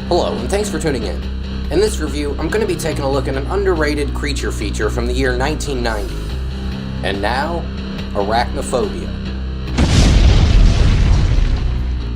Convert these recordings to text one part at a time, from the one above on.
Hello, and thanks for tuning in. In this review, I'm going to be taking a look at an underrated creature feature from the year 1990. And now, Arachnophobia.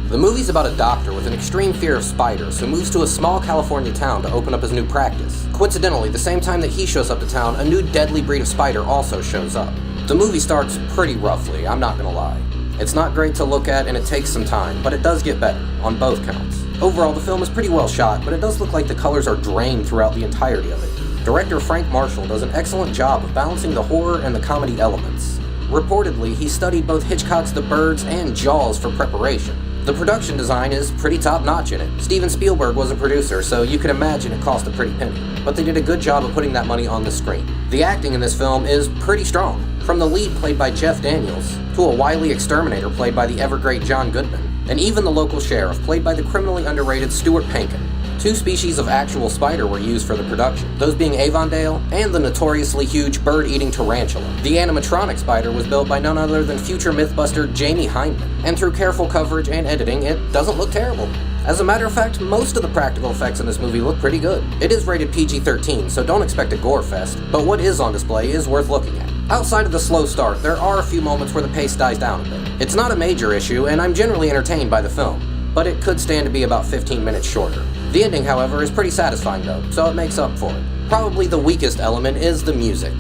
The movie's about a doctor with an extreme fear of spiders who moves to a small California town to open up his new practice. Coincidentally, the same time that he shows up to town, a new deadly breed of spider also shows up. The movie starts pretty roughly, I'm not gonna lie. It's not great to look at and it takes some time, but it does get better, on both counts. Overall, the film is pretty well shot, but it does look like the colors are drained throughout the entirety of it. Director Frank Marshall does an excellent job of balancing the horror and the comedy elements. Reportedly, he studied both Hitchcock's The Birds and Jaws for preparation. The production design is pretty top-notch in it. Steven Spielberg was a producer, so you can imagine it cost a pretty penny. But they did a good job of putting that money on the screen. The acting in this film is pretty strong. From the lead played by Jeff Daniels, to a wily exterminator played by the ever-great John Goodman, and even the local sheriff played by the criminally underrated Stuart Pankin. Two species of actual spider were used for the production, those being Avondale and the notoriously huge bird-eating tarantula. The animatronic spider was built by none other than future mythbuster Jamie Hyneman, and through careful coverage and editing, it doesn't look terrible. As a matter of fact, most of the practical effects in this movie look pretty good. It is rated PG-13, so don't expect a gore fest, but what is on display is worth looking at. Outside of the slow start, there are a few moments where the pace dies down a bit. It's not a major issue, and I'm generally entertained by the film, but it could stand to be about 15 minutes shorter. The ending, however, is pretty satisfying though, so it makes up for it. Probably the weakest element is the music.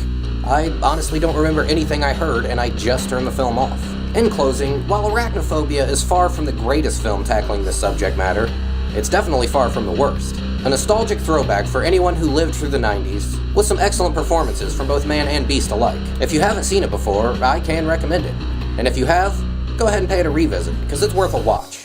I honestly don't remember anything I heard, and I just turned the film off. In closing, while Arachnophobia is far from the greatest film tackling this subject matter, it's definitely far from the worst. A nostalgic throwback for anyone who lived through the 90s, with some excellent performances from both man and beast alike. If you haven't seen it before, I can recommend it. And if you have, go ahead and pay it a revisit, because it's worth a watch.